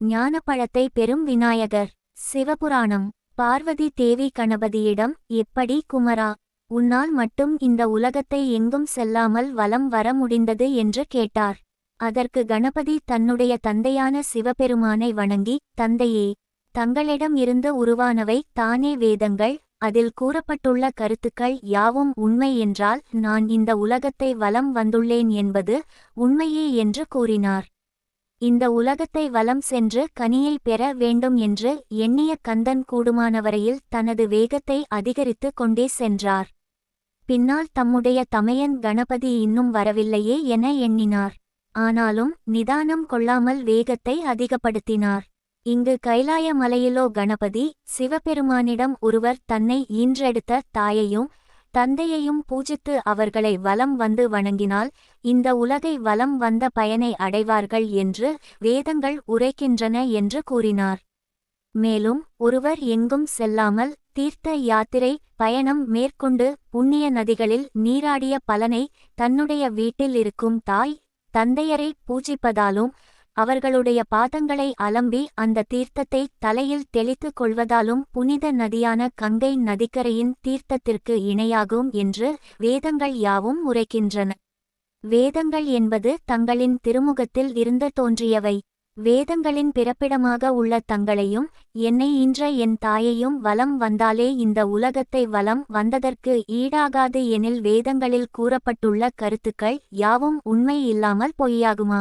ஞானப்பழத்தை பெறும் விநாயகர். சிவபுராணம். பார்வதி தேவி கணபதியிடம், எப்படி குமரா, உன்னால் மட்டும் இந்த உலகத்தை எங்கும் செல்லாமல் வலம் வர முடிந்தது என்று கேட்டார். அதற்கு கணபதி தன்னுடைய தந்தையான சிவபெருமானை வணங்கி, தந்தையே, தங்களிடம் இருந்து உருவானவை தானே வேதங்கள், அதில் கூறப்பட்டுள்ள கருத்துக்கள் யாவும் உண்மை என்றால் நான் இந்த உலகத்தை வலம் வந்துள்ளேன் என்பது உண்மையே என்று கூறினார். இந்த உலகத்தை வலம் சென்று கனியை பெற வேண்டும் என்று எண்ணிய கந்தன் கூடுமானவரையில் தனது வேகத்தை அதிகரித்து கொண்டே சென்றார். பின்னால் தம்முடைய தமையன் கணபதி இன்னும் வரவில்லையே என எண்ணினார். ஆனாலும் நிதானம் கொள்ளாமல் வேகத்தை அதிகப்படுத்தினார். இங்கு கைலாய மலையிலோ கணபதி சிவபெருமானிடம் ஒருவர் தன்னை ஈன்றெடுத்த தாயையும் தந்தையையும் பூஜித்து அவர்களை வலம் வந்து வணங்கினால் இந்த உலகை வலம் வந்த பயனை அடைவார்கள் என்று வேதங்கள் உரைக்கின்றன என்று கூறினார். மேலும் ஒருவர் எங்கும் செல்லாமல் தீர்த்த யாத்திரை பயணம் மேற்கொண்டு புண்ணிய நதிகளில் நீராடிய பலனை தன்னுடைய வீட்டில் இருக்கும் தாய் தந்தையரை பூஜிப்பதாலும் அவர்களுடைய பாதங்களை அலம்பி அந்த தீர்த்தத்தை தலையில் தெளித்து கொள்வதாலும் புனித நதியான கங்கை நதிக்கரையின் தீர்த்தத்திற்கு இணையாகும் என்று வேதங்கள் யாவும் உரைக்கின்றன. வேதங்கள் என்பது தங்களின் திருமுகத்தில் இருந்து தோன்றியவை. வேதங்களின் பிறப்பிடமாக உள்ள தங்களையும் என்னை ஈன்ற என் தாயையும் வலம் வந்தாலே இந்த உலகத்தை வலம் வந்ததற்கு ஈடாகாது எனில் வேதங்களில் கூறப்பட்டுள்ள கருத்துக்கள் யாவும் உண்மை இல்லாமல் பொய்யாகுமா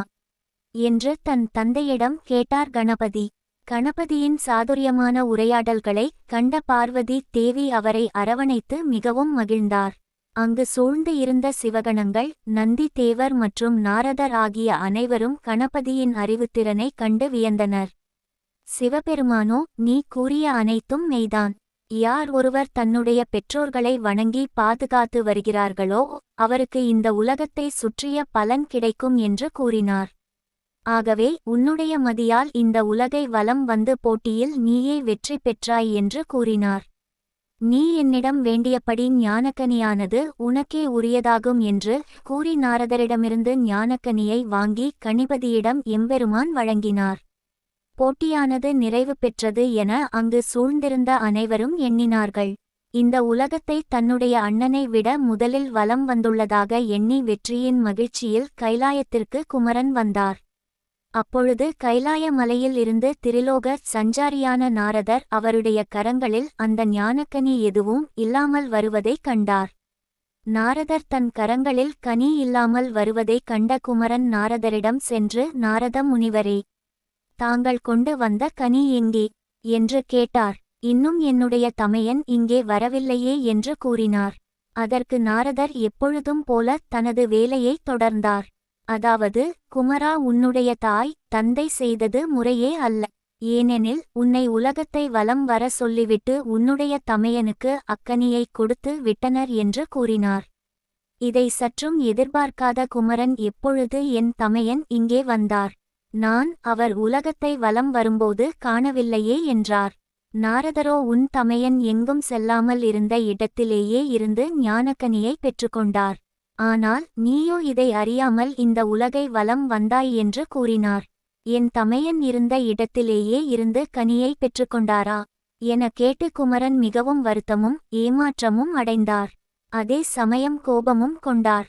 என்று தன் தந்தையிடம் கேட்டார் கணபதி. கணபதியின் சாதுரியமான உரையாடல்களை கண்ட பார்வதி தேவி அவரை அரவணைத்து மிகவும் மகிழ்ந்தார். அங்கு சூழ்ந்து இருந்த சிவகணங்கள், நந்தி தேவர் மற்றும் நாரதர் ஆகிய அனைவரும் கணபதியின் அறிவுத்திறனை கண்டு வியந்தனர். சிவபெருமானோ, நீ கூறிய அனைத்தும் மெய்தான். யார் ஒருவர் தன்னுடைய பெற்றோர்களை வணங்கி பாதுகாத்து வருகிறார்களோ அவருக்கு இந்த உலகத்தை சுற்றிய பலன் கிடைக்கும் என்று கூறினார். ஆகவே உன்னுடைய மதியால் இந்த உலகை வலம் வந்து போட்டியில் நீயே வெற்றி பெற்றாய் என்று கூறினார். நீ என்னிடம் வேண்டியபடி ஞானக்கனியானது உனக்கே உரியதாகும் என்று கூறி நாரதரிடமிருந்து ஞானக்கனியை வாங்கி கணிபதியிடம் எம்பெருமான் வழங்கினார். போட்டியானது நிறைவு பெற்றது என அங்கு சூழ்ந்திருந்த அனைவரும் எண்ணினார்கள். இந்த உலகத்தை தன்னுடைய அண்ணனை விட முதலில் வலம் வந்துள்ளதாக எண்ணி வெற்றியின் மகிழ்ச்சியில் கைலாயத்திற்கு குமரன் வந்தார். அப்பொழுது கைலாய மலையில் இருந்து திரிலோக சஞ்சாரியான நாரதர் அவருடைய கரங்களில் அந்த ஞானக்கனி எதுவும் இல்லாமல் வருவதைக் கண்டார். நாரதர் தன் கரங்களில் கனி இல்லாமல் வருவதைக் கண்ட குமரன் நாரதரிடம் சென்று, நாரத முனிவரே, தாங்கள் கொண்டு வந்த கனி எங்கே என்று கேட்டார். இன்னும் என்னுடைய தமையன் இங்கே வரவில்லையே என்று கூறினார். அதற்கு நாரதர் எப்பொழுதும் போல தனது வேலையை தொடர்ந்தார். அதாவது, குமரா, உன்னுடைய தாய் தந்தை செய்தது முறையே அல்ல. ஏனெனில் உன்னை உலகத்தை வலம் வர சொல்லிவிட்டு உன்னுடைய தமையனுக்கு அக்கனியை கொடுத்து விட்டனர் என்று கூறினார். இதை சற்றும் எதிர்பார்க்காத குமரன், எப்பொழுது என் தமையன் இங்கே வந்தார்? நான் அவர் உலகத்தை வலம் வரும்போது காணவில்லையே என்றார். நாரதரோ, உன் தமையன் எங்கும் செல்லாமல் இருந்த இடத்திலேயே இருந்து ஞானக்கனியை பெற்றுக்கொண்டார். ஆனால் நீயோ இதை அறியாமல் இந்த உலகை வலம் வந்தாய் என்று கூறினார். என் தமையன் இருந்த இடத்திலேயே இருந்து கனியை பெற்றுக்கொண்டாரா என கேட்டு குமரன் மிகவும் வருத்தமும் ஏமாற்றமும் அடைந்தார். அதே சமயம் கோபமும் கொண்டார்.